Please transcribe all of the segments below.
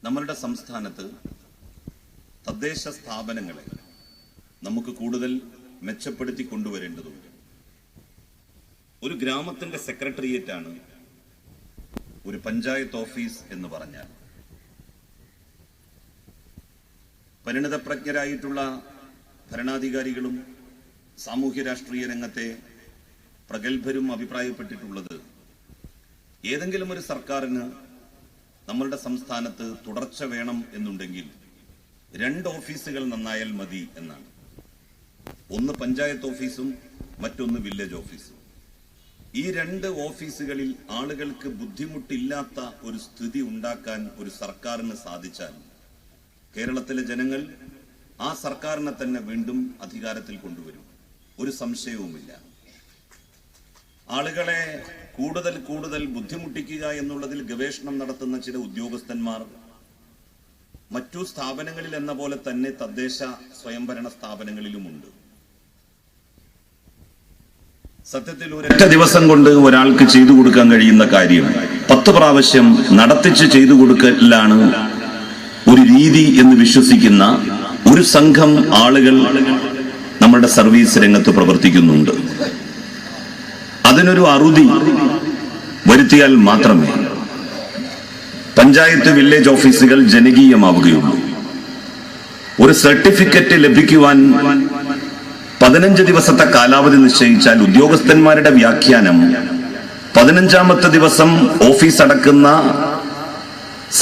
നമ്മളുടെ സംസ്ഥാനത്ത് തദ്ദേശ സ്ഥാപനങ്ങളെ നമുക്ക് കൂടുതൽ മെച്ചപ്പെടുത്തി കൊണ്ടുവരേണ്ടതുണ്ട്. ഒരു ഗ്രാമത്തിന്റെ സെക്രട്ടേറിയറ്റ് ആണ് ഒരു പഞ്ചായത്ത് ഓഫീസ് എന്ന് പറഞ്ഞാൽ. പരിണതപ്രജ്ഞരായിട്ടുള്ള ഭരണാധികാരികളും സാമൂഹ്യ രാഷ്ട്രീയ രംഗത്തെ പ്രഗത്ഭരും അഭിപ്രായപ്പെട്ടിട്ടുള്ളത്, ഏതെങ്കിലും ഒരു സർക്കാരിന് നമ്മളുടെ സംസ്ഥാനത്ത് തുടർച്ച വേണം എന്നുണ്ടെങ്കിൽ 2 ഓഫീസുകൾ നന്നായാൽ മതി എന്നാണ്. ഒന്ന് പഞ്ചായത്ത് ഓഫീസും മറ്റൊന്ന് വില്ലേജ് ഓഫീസും. ഈ 2 ഓഫീസുകളിൽ ആളുകൾക്ക് ബുദ്ധിമുട്ടില്ലാത്ത ഒരു സ്ഥിതി ഉണ്ടാക്കാൻ ഒരു സർക്കാരിന് സാധിച്ചാൽ കേരളത്തിലെ ജനങ്ങൾ ആ സർക്കാരിനെ തന്നെ വീണ്ടും അധികാരത്തിൽ കൊണ്ടുവരും. ഒരു സംശയവുമില്ല. ആളുകളെ കൂടുതൽ ബുദ്ധിമുട്ടിക്കുക എന്നുള്ളതിൽ ഗവേഷണം നടത്തുന്ന ചില ഉദ്യോഗസ്ഥന്മാർ മറ്റു സ്ഥാപനങ്ങളിൽ എന്ന പോലെ തന്നെ തദ്ദേശ സ്വയംഭരണ സ്ഥാപനങ്ങളിലുമുണ്ട്. സത്യത്തിൽ ഒരൊറ്റ ദിവസം കൊണ്ട് ഒരാൾക്ക് ചെയ്തു കൊടുക്കാൻ കഴിയുന്ന കാര്യം 10 പ്രാവശ്യം നടത്തിച്ച് ചെയ്തു കൊടുക്കലാണ് ഒരു രീതി എന്ന് വിശ്വസിക്കുന്ന ഒരു സംഘം ആളുകൾ നമ്മുടെ സർവീസ് രംഗത്ത് പ്രവർത്തിക്കുന്നുണ്ട്. അതിനൊരു അറുതി വരുത്തിയാൽ മാത്രമേ പഞ്ചായത്ത് വില്ലേജ് ഓഫീസുകൾ ജനകീയമാവുകയുള്ളൂ. ഒരു സർട്ടിഫിക്കറ്റ് ലഭിക്കുവാൻ 15 ദിവസത്തെ കാലാവധി നിശ്ചയിച്ചാൽ ഉദ്യോഗസ്ഥന്മാരുടെ വ്യാഖ്യാനം 15ാമത്തെ ദിവസം ഓഫീസ് അടക്കുന്ന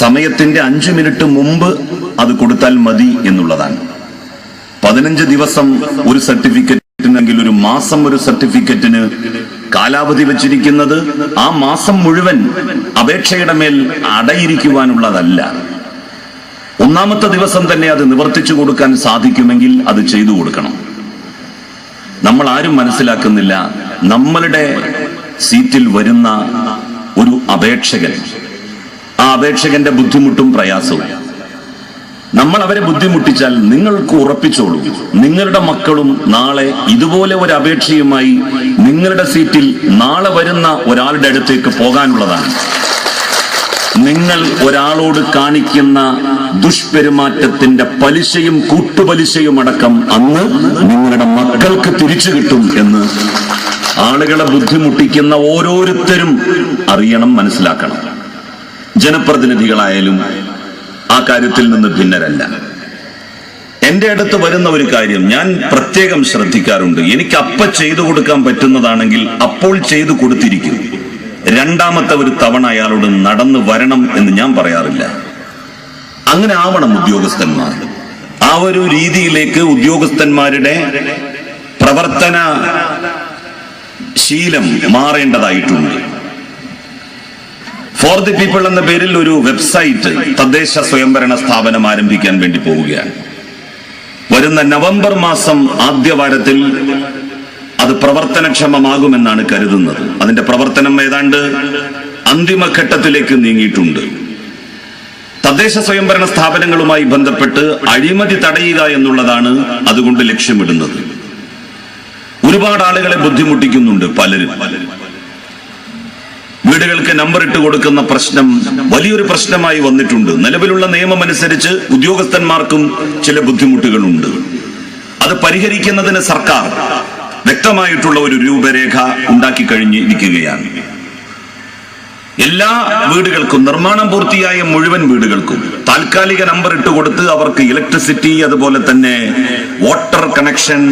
സമയത്തിന്റെ 5 മിനിറ്റ് മുമ്പ് അത് കൊടുത്താൽ മതി എന്നുള്ളതാണ്. 15 ദിവസം ഒരു സർട്ടിഫിക്കറ്റിനെങ്കിൽ ഒരു മാസം ഒരു സർട്ടിഫിക്കറ്റിന് കാലാവധി വെച്ചിരിക്കുന്നത് ആ മാസം മുഴുവൻ അപേക്ഷയുടെ മേൽ അടയിരിക്കുവാനുള്ളതല്ല. 1ാമത്തെ ദിവസം തന്നെ അത് നിവർത്തിച്ചു കൊടുക്കാൻ സാധിക്കുമെങ്കിൽ അത് ചെയ്തു കൊടുക്കണം. നമ്മൾ ആരും മനസ്സിലാക്കുന്നില്ല, നമ്മളുടെ സീറ്റിൽ വരുന്ന ഒരു അപേക്ഷകൻ, ആ അപേക്ഷകന്റെ ബുദ്ധിമുട്ടും പ്രയാസവും നമ്മൾ അവരെ ബുദ്ധിമുട്ടിച്ചാൽ നിങ്ങൾക്ക് ഉറപ്പിച്ചോളൂ, നിങ്ങളുടെ മക്കളും നാളെ ഇതുപോലെ ഒരു അപേക്ഷയുമായി നിങ്ങളുടെ സീറ്റിൽ നാളെ വരുന്ന ഒരാളുടെ അടുത്തേക്ക് പോകാനുള്ളതാണ്. നിങ്ങൾ ഒരാളോട് കാണിക്കുന്ന ദുഷ്പെരുമാറ്റത്തിന്റെ പലിശയും കൂട്ടുപലിശയും അടക്കം അന്ന് നിങ്ങളുടെ മക്കൾക്ക് തിരിച്ചു കിട്ടും എന്ന് ആളുകളെ ബുദ്ധിമുട്ടിക്കുന്ന ഓരോരുത്തരും അറിയണം, മനസ്സിലാക്കണം. ജനപ്രതിനിധികളായാലും ആ കാര്യത്തിൽ നിന്ന് ഭിന്നരല്ല. എന്റെ അടുത്ത് വരുന്ന ഒരു കാര്യം ഞാൻ പ്രത്യേകം ശ്രദ്ധിക്കാറുണ്ട്. എനിക്ക് ചെയ്തു കൊടുക്കാൻ പറ്റുന്നതാണെങ്കിൽ അപ്പോൾ ചെയ്തു കൊടുത്തിരിക്കും. 2ാമത്തെ ഒരു തവണ അയാളോട് നടന്നു വരണം എന്ന് ഞാൻ പറയാറില്ല. അങ്ങനെ ആവണം ഉദ്യോഗസ്ഥന്മാർ. ആ ഒരു രീതിയിലേക്ക് ഉദ്യോഗസ്ഥന്മാരുടെ പ്രവർത്തന ശീലം മാറേണ്ടതായിട്ടുണ്ട്. ഫോർ ദി പീപ്പിൾ എന്ന പേരിൽ ഒരു വെബ്സൈറ്റ് തദ്ദേശ സ്വയംഭരണ സ്ഥാപനം ആരംഭിക്കാൻ വേണ്ടി പോവുകയാണ്. വരുന്ന നവംബർ മാസം ആദ്യവാരത്തിൽ അത് പ്രവർത്തനക്ഷമമാകുമെന്നാണ് കരുതുന്നത്. അതിന്റെ പ്രവർത്തനം ഏതാണ്ട് അന്തിമഘട്ടത്തിലേക്ക് നീങ്ങിയിട്ടുണ്ട്. തദ്ദേശ സ്വയംഭരണ സ്ഥാപനങ്ങളുമായി ബന്ധപ്പെട്ട് അഴിമതി തടയുക എന്നുള്ളതാണ് അതുകൊണ്ട് ലക്ഷ്യമിടുന്നത്. ഒരുപാട് ആളുകളെ ബുദ്ധിമുട്ടിക്കുന്നുണ്ട് പലരും. വീടുകൾക്ക് നമ്പർ ഇട്ട് കൊടുക്കുന്ന പ്രശ്നം വലിയൊരു പ്രശ്നമായി വന്നിട്ടുണ്ട്. നിലവിലുള്ള നിയമം അനുസരിച്ച് ഉദ്യോഗസ്ഥന്മാർക്കും ചില ബുദ്ധിമുട്ടുകളുണ്ട്. അത് പരിഹരിക്കുന്നതിന് സർക്കാർ വ്യക്തമായിട്ടുള്ള ഒരു രൂപരേഖ ഉണ്ടാക്കി കഴിഞ്ഞിരിക്കുകയാണ്. എല്ലാ വീടുകൾക്കും, നിർമ്മാണം പൂർത്തിയായ മുഴുവൻ വീടുകൾക്കും താൽക്കാലിക നമ്പർ ഇട്ട് കൊടുത്ത് അവർക്ക് ഇലക്ട്രിസിറ്റി, അതുപോലെ തന്നെ water connection,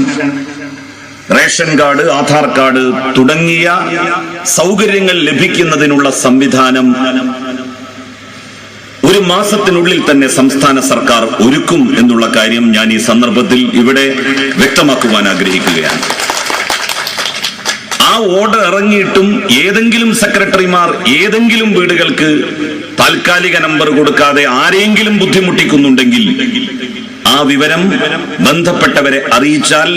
ration card, Aadhaar card തുടങ്ങിയ സൗകര്യങ്ങൾ ലഭിക്കുന്നതിനുള്ള സംവിധാനം 1 മാസത്തിനുള്ളിൽ തന്നെ സംസ്ഥാന സർക്കാർ ഒരുക്കും എന്നുള്ള കാര്യം ഞാൻ ഈ സന്ദർഭത്തിൽ ഇവിടെ വ്യക്തമാക്കുവാൻ ആഗ്രഹിക്കുകയാണ്. ആ ഓർഡർ ഇറങ്ങിയിട്ടും ഏതെങ്കിലും സെക്രട്ടറിമാർ ഏതെങ്കിലും വീടുകൾക്ക് താൽക്കാലിക നമ്പർ കൊടുക്കാതെ ആരെങ്കിലും ബുദ്ധിമുട്ടിക്കുന്നുണ്ടെങ്കിൽ ആ വിവരം ബന്ധപ്പെട്ടവരെ അറിയിച്ചാൽ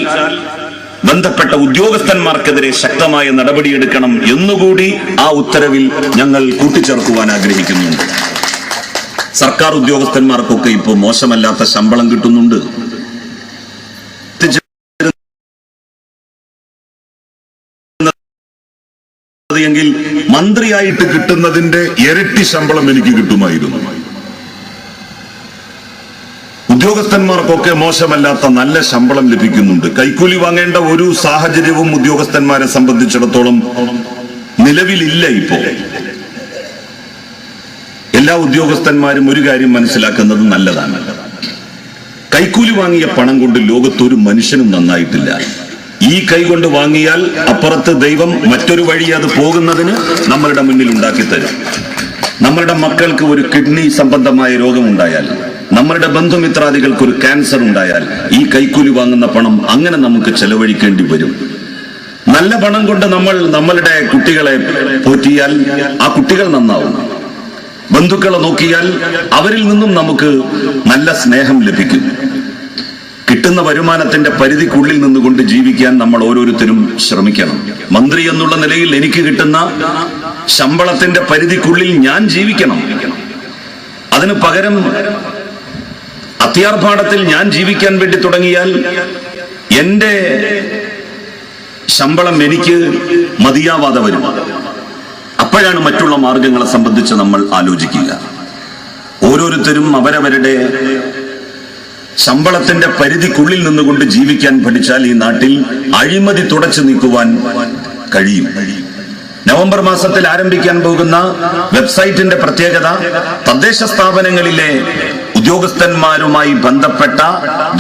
ബന്ധപ്പെട്ട ഉദ്യോഗസ്ഥന്മാർക്കെതിരെ ശക്തമായ നടപടിയെടുക്കണം എന്നുകൂടി ആ ഉത്തരവിൽ ഞങ്ങൾ കൂട്ടിച്ചേർക്കുവാൻ ആഗ്രഹിക്കുന്നുണ്ട്. സർക്കാർ ഉദ്യോഗസ്ഥന്മാർക്കൊക്കെ ഇപ്പോൾ മോശമല്ലാത്ത ശമ്പളം കിട്ടുന്നുണ്ട്. എങ്കിൽ മന്ത്രിയായിട്ട് കിട്ടുന്നതിന്റെ ഇരട്ടി ശമ്പളം എനിക്ക് കിട്ടുമായിരുന്നു. മറ്റുള്ളവർക്കൊക്കെ മോശമല്ലാത്ത നല്ല ശമ്പളം ലഭിക്കുന്നുണ്ട്. കൈക്കൂലി വാങ്ങേണ്ട ഒരു സാഹചര്യവും ഉദ്യോഗസ്ഥന്മാരെ സംബന്ധിച്ചിടത്തോളം നിലവിലില്ല. ഇപ്പോ എല്ലാ ഉദ്യോഗസ്ഥന്മാരും ഒരു കാര്യം മനസ്സിലാക്കുന്നത് നല്ലതാണ്. കൈക്കൂലി വാങ്ങിയ പണം കൊണ്ട് ലോകത്തൊരു മനുഷ്യനും നന്നായിട്ടില്ല. ഈ കൈ കൊണ്ട് വാങ്ങിയാൽ അപ്പുറത്ത് ദൈവം മറ്റൊരു വഴി അത് പോകുന്നതിന് നമ്മളുടെ മുന്നിൽ ഉണ്ടാക്കി തരും. നമ്മളുടെ മക്കൾക്ക് ഒരു കിഡ്നി സംബന്ധമായ രോഗമുണ്ടായാൽ, നമ്മളുടെ ബന്ധുമിത്രാദികൾക്ക് ഒരു ക്യാൻസർ ഉണ്ടായാൽ, ഈ കൈക്കൂലി വാങ്ങുന്ന പണം അങ്ങനെ നമുക്ക് ചെലവഴിക്കേണ്ടി വരും. നല്ല പണം കൊണ്ട് നമ്മൾ നമ്മളുടെ കുട്ടികളെ പോറ്റിയാൽ ആ കുട്ടികൾ നന്നാവും. ബന്ധുക്കളെ നോക്കിയാൽ അവരിൽ നിന്നും നമുക്ക് നല്ല സ്നേഹം ലഭിക്കും. കിട്ടുന്ന വരുമാനത്തിന്റെ പരിധിക്കുള്ളിൽ നിന്നുകൊണ്ട് ജീവിക്കാൻ നമ്മൾ ഓരോരുത്തരും ശ്രമിക്കണം. മന്ത്രി എന്നുള്ള നിലയിൽ എനിക്ക് കിട്ടുന്ന ശമ്പളത്തിന്റെ പരിധിക്കുള്ളിൽ ഞാൻ ജീവിക്കണം. അതിന് പകരം അത്യാർഭാടത്തിൽ ഞാൻ ജീവിക്കാൻ വേണ്ടി തുടങ്ങിയാൽ എന്റെ ശമ്പളം എനിക്ക് മതിയാവാതെ വരും. അപ്പോഴാണ് മറ്റുള്ള മാർഗങ്ങളെ സംബന്ധിച്ച് നമ്മൾ ആലോചിക്കുക. ഓരോരുത്തരും അവരവരുടെ ശമ്പളത്തിന്റെ പരിധിക്കുള്ളിൽ നിന്നുകൊണ്ട് ജീവിക്കാൻ പഠിച്ചാൽ ഈ നാട്ടിൽ അഴിമതി തുടച്ചു നീക്കുവാൻ കഴിയും. നവംബർ മാസത്തിൽ ആരംഭിക്കാൻ പോകുന്ന വെബ്സൈറ്റിന്റെ പ്രത്യേകത തദ്ദേശ സ്ഥാപനങ്ങളിലെ ഉദ്യോഗസ്ഥന്മാരുമായി ബന്ധപ്പെട്ട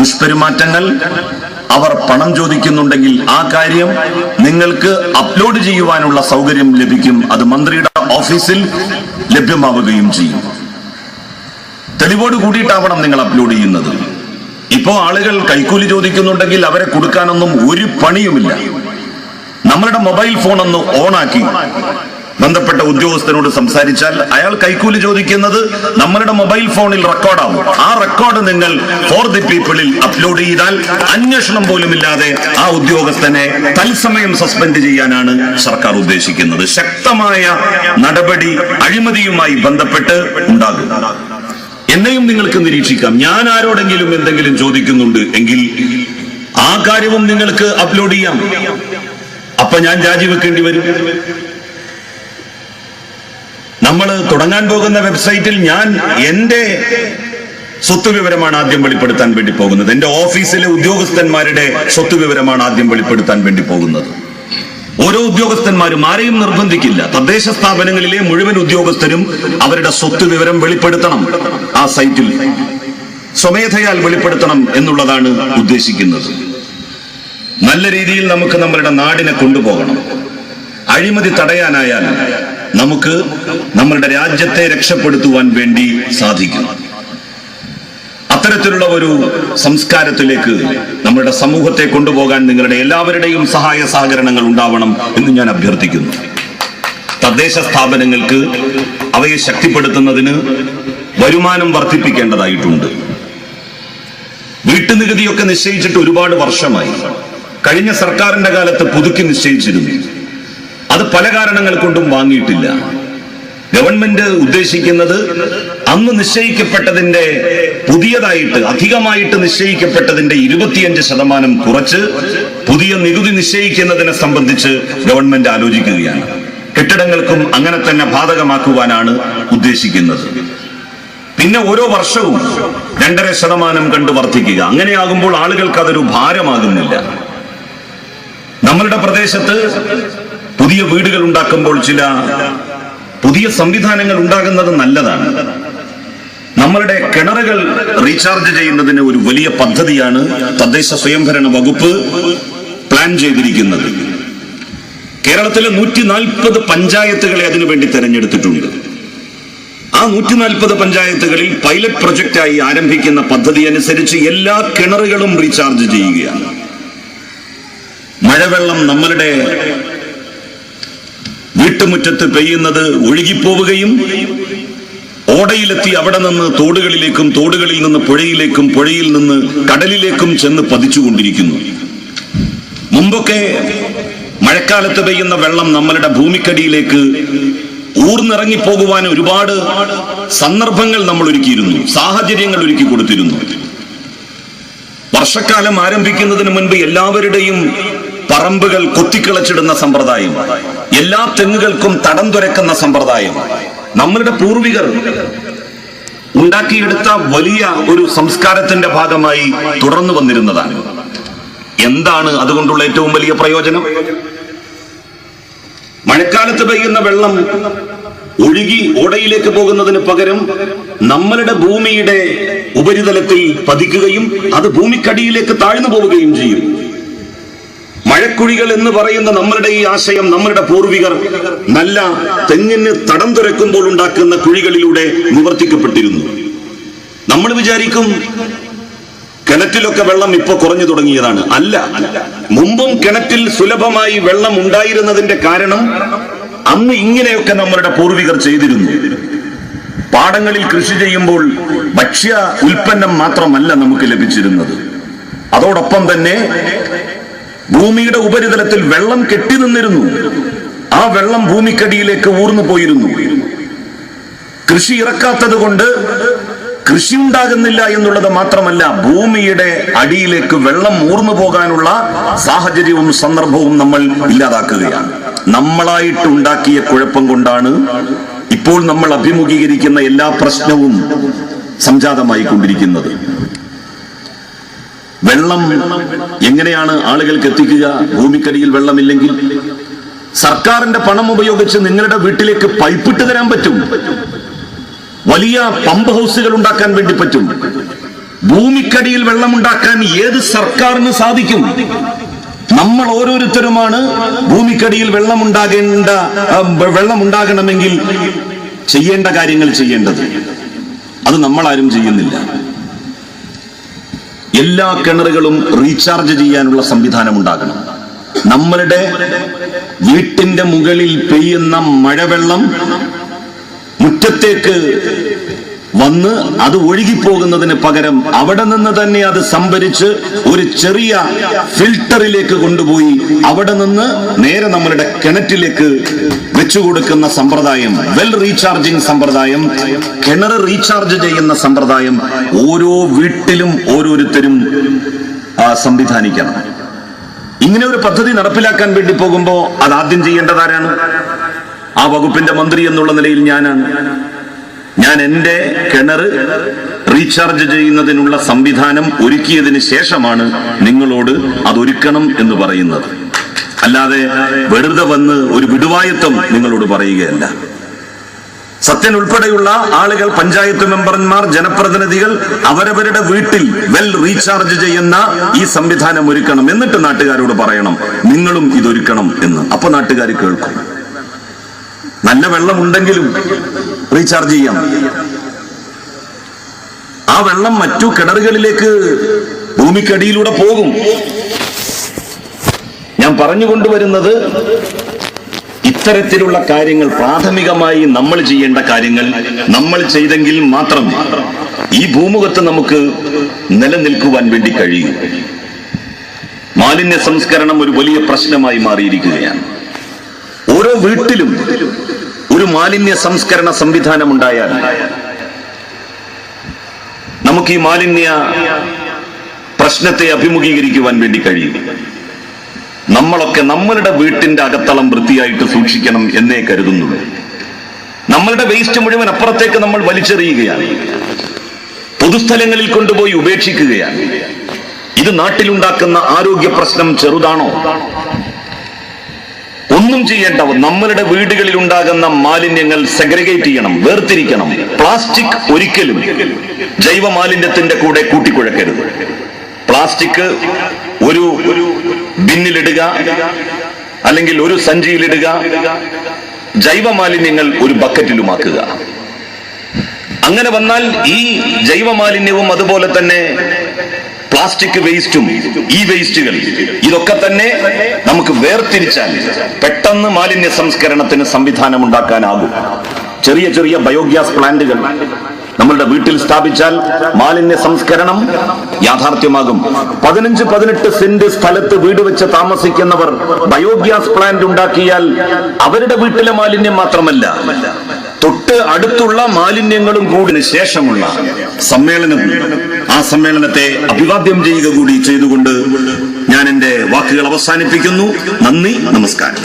ദുഷ്പെരുമാറ്റങ്ങൾ, അവർ പണം ചോദിക്കുന്നുണ്ടെങ്കിൽ ആ കാര്യം നിങ്ങൾക്ക് അപ്ലോഡ് ചെയ്യുവാനുള്ള സൗകര്യം ലഭിക്കും. അത് മന്ത്രിയുടെ ഓഫീസിൽ ലഭ്യമാവുകയും ചെയ്യും. തെളിവോട് കൂടിയിട്ടാവണം നിങ്ങൾ അപ്ലോഡ് ചെയ്യുന്നത്. ഇപ്പോ ആളുകൾ കൈക്കൂലി ചോദിക്കുന്നുണ്ടെങ്കിൽ അവരെ കൊടുക്കാനൊന്നും ഒരു പണിയുമില്ല. നമ്മളുടെ മൊബൈൽ ഫോൺ ഒന്ന് ഓണാക്കി ബന്ധപ്പെട്ട ഉദ്യോഗസ്ഥനോട് സംസാരിച്ചാൽ അയാൾ കൈക്കൂലി ചോദിക്കുന്നത് നമ്മളുടെ മൊബൈൽ ഫോണിൽ റെക്കോർഡാവും. ആ റെക്കോർഡ് നിങ്ങൾ ഫോർ ദി പീപ്പിളിൽ അപ്ലോഡ് ചെയ്താൽ അന്വേഷണം പോലുമില്ലാതെ ആ ഉദ്യോഗസ്ഥനെ തത്സമയം സസ്പെൻഡ് ചെയ്യാനാണ് സർക്കാർ ഉദ്ദേശിക്കുന്നത്. ശക്തമായ നടപടി അഴിമതിയുമായി ബന്ധപ്പെട്ട് ഉണ്ടാകും. എന്നെയും നിങ്ങൾക്ക് നിരീക്ഷിക്കാം. ഞാൻ ആരോടെങ്കിലും എന്തെങ്കിലും ചോദിക്കുന്നുണ്ട് എങ്കിൽ ആ കാര്യവും നിങ്ങൾക്ക് അപ്ലോഡ് ചെയ്യാം. അപ്പൊ ഞാൻ രാജിവെക്കേണ്ടി വരും. നമ്മൾ തുടങ്ങാൻ പോകുന്ന വെബ്സൈറ്റിൽ ഞാൻ എന്റെ സ്വത്ത് വിവരമാണ് ആദ്യം വെളിപ്പെടുത്താൻ വേണ്ടി പോകുന്നത്. എന്റെ ഓഫീസിലെ ഉദ്യോഗസ്ഥന്മാരുടെ സ്വത്ത് വിവരമാണ് ആദ്യം വെളിപ്പെടുത്താൻ വേണ്ടി പോകുന്നത്. ഓരോ ഉദ്യോഗസ്ഥന്മാരും ആരെയും നിർബന്ധിക്കില്ല. തദ്ദേശ സ്ഥാപനങ്ങളിലെ മുഴുവൻ ഉദ്യോഗസ്ഥരും അവരുടെ സ്വത്ത് വിവരം വെളിപ്പെടുത്തണം. ആ സൈറ്റിൽ സ്വമേധയാൽ വെളിപ്പെടുത്തണം എന്നുള്ളതാണ് ഉദ്ദേശിക്കുന്നത്. നല്ല രീതിയിൽ നമുക്ക് നമ്മളുടെ നാടിനെ കൊണ്ടുപോകണം. അഴിമതി തടയാനായാൽ നമുക്ക് നമ്മളുടെ രാജ്യത്തെ രക്ഷപ്പെടുത്തുവാൻ വേണ്ടി സാധിക്കും. അത്തരത്തിലുള്ള ഒരു സംസ്കാരത്തിലേക്ക് നമ്മുടെ സമൂഹത്തെ കൊണ്ടുപോകാൻ നിങ്ങളുടെ എല്ലാവരുടെയും സഹായ സഹകരണങ്ങൾ ഉണ്ടാവണം എന്ന് ഞാൻ അഭ്യർത്ഥിക്കുന്നു. തദ്ദേശ സ്ഥാപനങ്ങൾക്ക് അവയെ ശക്തിപ്പെടുത്തുന്നതിന് വരുമാനം വർദ്ധിപ്പിക്കേണ്ടതായിട്ടുണ്ട്. വീട്ടുനികുതിയൊക്കെ നിശ്ചയിച്ചിട്ട് ഒരുപാട് വർഷമായി. കഴിഞ്ഞ സർക്കാരിന്റെ കാലത്ത് പുതുക്കി നിശ്ചയിച്ചിരുന്നു. അത് പല കാരണങ്ങൾ കൊണ്ടും വാങ്ങിയിട്ടില്ല. ഗവൺമെന്റ് ഉദ്ദേശിക്കുന്നത് അന്ന് നിശ്ചയിക്കപ്പെട്ടതിന്റെ പുതിയതായിട്ട് അധികമായിട്ട് നിശ്ചയിക്കപ്പെട്ടതിന്റെ 25% കുറച്ച് പുതിയ നികുതി നിശ്ചയിക്കുന്നതിനെ സംബന്ധിച്ച് ഗവൺമെന്റ് ആലോചിക്കുകയാണ്. കെട്ടിടങ്ങൾക്കും അങ്ങനെ തന്നെ ബാധകമാക്കുവാനാണ് ഉദ്ദേശിക്കുന്നത്. പിന്നെ ഓരോ വർഷവും 2.5% കണ്ട് വർദ്ധിക്കുക. അങ്ങനെയാകുമ്പോൾ ആളുകൾക്ക് അതൊരു ഭാരമാകുന്നില്ല. നമ്മളുടെ പ്രദേശത്ത് പുതിയ വീടുകൾ ഉണ്ടാക്കുമ്പോൾ ചില പുതിയ സംവിധാനങ്ങൾ ഉണ്ടാകുന്നത് നല്ലതാണ്. നമ്മളുടെ കിണറുകൾ റീചാർജ് ചെയ്യുന്നതിന് ഒരു വലിയ പദ്ധതിയാണ് തദ്ദേശ സ്വയംഭരണ വകുപ്പ് പ്ലാൻ ചെയ്തിരിക്കുന്നത്. കേരളത്തിലെ 140 പഞ്ചായത്തുകളെ അതിനുവേണ്ടി തെരഞ്ഞെടുത്തിട്ടുണ്ട്. ആ 140 പഞ്ചായത്തുകളിൽ പൈലറ്റ് പ്രൊജക്റ്റായി ആരംഭിക്കുന്ന പദ്ധതി അനുസരിച്ച് എല്ലാ കിണറുകളും റീചാർജ് ചെയ്യുകയാണ്. മഴവെള്ളം നമ്മളുടെ വീട്ടുമുറ്റത്ത് പെയ്യുന്നത് ഒഴുകിപ്പോവുകയും ഓടയിലെത്തി അവിടെ നിന്ന് തോടുകളിലേക്കും, തോടുകളിൽ നിന്ന് പുഴയിലേക്കും, പുഴയിൽ നിന്ന് കടലിലേക്കും ചെന്ന് പതിച്ചുകൊണ്ടിരിക്കുന്നു. മുമ്പൊക്കെ മഴക്കാലത്ത് പെയ്യുന്ന വെള്ളം നമ്മളുടെ ഭൂമിക്കടിയിലേക്ക് ഊർന്നിറങ്ങിപ്പോകുവാൻ ഒരുപാട് സന്ദർഭങ്ങൾ നമ്മൾ ഒരുക്കിയിരുന്നു, സാഹചര്യങ്ങൾ ഒരുക്കി കൊടുത്തിരുന്നു. വർഷക്കാലം ആരംഭിക്കുന്നതിന് മുൻപ് എല്ലാവരുടെയും പറമ്പുകൾ കൊത്തിക്കിളച്ചിടുന്ന സമ്പ്രദായം, എല്ലാ തെങ്ങുകൾക്കും തടം തുരക്കുന്ന സമ്പ്രദായം നമ്മളുടെ പൂർവികർ ഉണ്ടാക്കിയെടുത്ത വലിയ ഒരു സംസ്കാരത്തിന്റെ ഭാഗമായി തുടർന്നു വന്നിരുന്നതാണ്. എന്താണ് അതുകൊണ്ടുള്ള ഏറ്റവും വലിയ പ്രയോജനം? മഴക്കാലത്ത് പെയ്യുന്ന വെള്ളം ഒഴുകി ഓടയിലേക്ക് പോകുന്നതിന് പകരം നമ്മളുടെ ഭൂമിയുടെ ഉപരിതലത്തിൽ പതിക്കുകയും അത് ഭൂമിക്കടിയിലേക്ക് താഴ്ന്നു പോവുകയും ചെയ്യും. മഴക്കുഴികൾ എന്ന് പറയുന്ന നമ്മളുടെ ഈ ആശയം നമ്മളുടെ പൂർവികർ നല്ല തെങ്ങിന് തടം തുരക്കുമ്പോൾ ഉണ്ടാക്കുന്ന കുഴികളിലൂടെ നിവർത്തിക്കപ്പെട്ടിരുന്നു. നമ്മൾ വിചാരിക്കും കിണറ്റിലൊക്കെ വെള്ളം ഇപ്പൊ കുറഞ്ഞു തുടങ്ങിയതാണ്. അല്ല, മുമ്പും കിണറ്റിൽ സുലഭമായി വെള്ളം ഉണ്ടായിരുന്നതിന്റെ കാരണം അന്ന് ഇങ്ങനെയൊക്കെ നമ്മളുടെ പൂർവികർ ചെയ്തിരുന്നു. പാടങ്ങളിൽ കൃഷി ചെയ്യുമ്പോൾ ഭക്ഷ്യ ഉൽപ്പന്നം മാത്രമല്ല നമുക്ക് ലഭിച്ചിരുന്നത്, അതോടൊപ്പം തന്നെ ഭൂമിയുടെ ഉപരിതലത്തിൽ വെള്ളം കെട്ടി നിന്നിരുന്നു. ആ വെള്ളം ഭൂമിക്കടിയിലേക്ക് ഊർന്നു പോയിരുന്നു. കൃഷി ഇറക്കാത്തത് കൊണ്ട് കൃഷി ഉണ്ടാകുന്നില്ല എന്നുള്ളത് മാത്രമല്ല, ഭൂമിയുടെ അടിയിലേക്ക് വെള്ളം ഊർന്നു പോകാനുള്ള സാഹചര്യവും സന്ദർഭവും നമ്മൾ ഇല്ലാതാക്കുകയാണ്. നമ്മളായിട്ടുണ്ടാക്കിയ കുഴപ്പം കൊണ്ടാണ് ഇപ്പോൾ നമ്മൾ അഭിമുഖീകരിക്കുന്ന എല്ലാ പ്രശ്നവും സംജാതമായി കൊണ്ടിരിക്കുന്നത്. വെള്ളം എങ്ങനെയാണ് ആളുകൾക്ക് എത്തിക്കുക? ഭൂമിക്കടിയിൽ വെള്ളമില്ലെങ്കിൽ സർക്കാരിന്റെ പണം ഉപയോഗിച്ച് നിങ്ങളുടെ വീട്ടിലേക്ക് പൈപ്പിട്ട് തരാൻ പറ്റും. വലിയ പമ്പ് ഹൗസുകൾ ഉണ്ടാക്കാൻ വേണ്ടി പറ്റും. ഭൂമിക്കടിയിൽ വെള്ളമുണ്ടാക്കാൻ ഏത് സർക്കാരിന് സാധിക്കും? നമ്മൾ ഓരോരുത്തരുമാണ് ഭൂമിക്കടിയിൽ വെള്ളമുണ്ടാകണമെങ്കിൽ ചെയ്യേണ്ട കാര്യങ്ങൾ ചെയ്യേണ്ടത്. അത് നമ്മളാരും ചെയ്യുന്നില്ല. എല്ലാ കിണറുകളും റീചാർജ് ചെയ്യാനുള്ള സംവിധാനം ഉണ്ടാകണം. നമ്മളുടെ വീട്ടിന്റെ മുകളിൽ പെയ്യുന്ന മഴവെള്ളം മുറ്റത്തേക്ക് വന്ന് അത് ഒഴുകിപ്പോകുന്നതിന് പകരം അവിടെ നിന്ന് തന്നെ അത് സംഭരിച്ച് ഒരു ചെറിയ ഫിൽട്ടറിലേക്ക് കൊണ്ടുപോയി അവിടെ നിന്ന് നേരെ നമ്മളുടെ കിണറ്റിലേക്ക് വെച്ചുകൊടുക്കുന്ന സമ്പ്രദായം, വെൽ റീചാർജിങ് സമ്പ്രദായം, കിണർ റീചാർജ് ചെയ്യുന്ന സമ്പ്രദായം ഓരോ വീട്ടിലും ഓരോരുത്തരും സംവിധാനിക്കണം. ഇങ്ങനെ ഒരു പദ്ധതി നടപ്പിലാക്കാൻ വേണ്ടി പോകുമ്പോൾ അത് ആദ്യം ചെയ്യേണ്ടത് ആരാണ്? ആ വകുപ്പിന്റെ മന്ത്രി എന്നുള്ള നിലയിൽ ഞാനാണ്. ഞാൻ എന്റെ കിണർ റീചാർജ് ചെയ്യുന്നതിനുള്ള സംവിധാനം ഒരുക്കിയതിന് ശേഷമാണ് നിങ്ങളോട് അതൊരുക്കണം എന്ന് പറയുന്നത്. അല്ലാതെ വെറുതെ വന്ന് ഒരു വിടുവായത്വം നിങ്ങളോട് പറയുകയല്ല. സത്യൻ ഉൾപ്പെടെയുള്ള ആളുകൾ, പഞ്ചായത്ത് മെമ്പർമാർ, ജനപ്രതിനിധികൾ അവരവരുടെ വീട്ടിൽ വെൽ റീചാർജ് ചെയ്യുന്ന ഈ സംവിധാനം ഒരുക്കണം. എന്നിട്ട് നാട്ടുകാരോട് പറയണം നിങ്ങളും ഇതൊരുക്കണം എന്ന്. അപ്പൊ നാട്ടുകാർ കേൾക്കും. നല്ല വെള്ളം ഉണ്ടെങ്കിലും റീചാർജ് ചെയ്യാം. ആ വെള്ളം മറ്റു കിണറുകളിലേക്ക് ഭൂമിക്കടിയിലൂടെ പോകും. ഞാൻ പറഞ്ഞുകൊണ്ടുവരുന്നത് ഇത്തരത്തിലുള്ള കാര്യങ്ങൾ പ്രാഥമികമായി നമ്മൾ ചെയ്യേണ്ട കാര്യങ്ങൾ നമ്മൾ ചെയ്തെങ്കിൽ മാത്രം ഈ ഭൂമുഖത്ത് നമുക്ക് നിലനിൽക്കുവാൻ വേണ്ടി കഴിയും. മാലിന്യ സംസ്കരണം ഒരു വലിയ പ്രശ്നമായി മാറിയിരിക്കുകയാണ്. ഓരോ വീട്ടിലും ഒരു മാലിന്യ സംസ്കരണ സംവിധാനം ഉണ്ടായാൽ നമുക്ക് ഈ മാലിന്യ പ്രശ്നത്തെ അഭിമുഖീകരിക്കുവാൻ വേണ്ടി കഴിയും. നമ്മളൊക്കെ നമ്മളുടെ വീട്ടിന്റെ അകത്തളം വൃത്തിയായിട്ട് സൂക്ഷിക്കണം എന്നേ കരുതുന്നുള്ളൂ. നമ്മളുടെ വേസ്റ്റ് മുഴുവൻ അപ്പുറത്തേക്ക് നമ്മൾ വലിച്ചെറിയുകയാണ്, പൊതുസ്ഥലങ്ങളിൽ കൊണ്ടുപോയി ഉപേക്ഷിക്കുകയാണ്. ഇത് നാട്ടിലുണ്ടാക്കുന്ന ആരോഗ്യ പ്രശ്നം ചെറുതാണോ? ഒന്നും ചെയ്യേണ്ട. നമ്മളുടെ വീടുകളിൽ ഉണ്ടാകുന്ന മാലിന്യങ്ങൾ സെഗ്രിഗേറ്റ് ചെയ്യണം, വേർതിരിക്കണം. പ്ലാസ്റ്റിക് ഒരിക്കലും ജൈവ മാലിന്യത്തിന്റെ കൂടെ കൂട്ടിക്കുഴക്കരുത്. പ്ലാസ്റ്റിക് ഒരു ബിന്നിലിടുക, അല്ലെങ്കിൽ ഒരു സഞ്ചിയിലിടുക. ജൈവ മാലിന്യങ്ങൾ ഒരു ബക്കറ്റിലുമാക്കുക. അങ്ങനെ വന്നാൽ ഈ ജൈവ മാലിന്യവും അതുപോലെ തന്നെ പ്ലാസ്റ്റിക് വേസ്റ്റും ഈ വേസ്റ്റുകൾ ഇതൊക്കെ തന്നെ നമുക്ക് വേർതിരിച്ചാൽ പെട്ടെന്ന് മാലിന്യ സംസ്കരണത്തിന് സംവിധാനം ഉണ്ടാക്കാനാകും. ചെറിയ ചെറിയ ബയോഗ്യാസ് പ്ലാന്റുകൾ നമ്മളുടെ വീട്ടിൽ സ്ഥാപിച്ചാൽ മാലിന്യ സംസ്കരണം യാഥാർത്ഥ്യമാകും. 15-18 സെന്റ് സ്ഥലത്ത് വീട് വെച്ച് താമസിക്കുന്നവർ ബയോഗ്യാസ് പ്ലാന്റ് ഉണ്ടാക്കിയാൽ അവരുടെ വീട്ടിലെ മാലിന്യം മാത്രമല്ല, തൊട്ട് അടുത്തുള്ള മാലിന്യങ്ങളും കൂടി ശേഷമുള്ള സമ്മേളനം, ആ സമ്മേളനത്തെ അഭിവാദ്യം ചെയ്യുക കൂടി ചെയ്തുകൊണ്ട് ഞാൻ എന്റെ വാക്കുകൾ അവസാനിപ്പിക്കുന്നു. നന്ദി, നമസ്കാരം.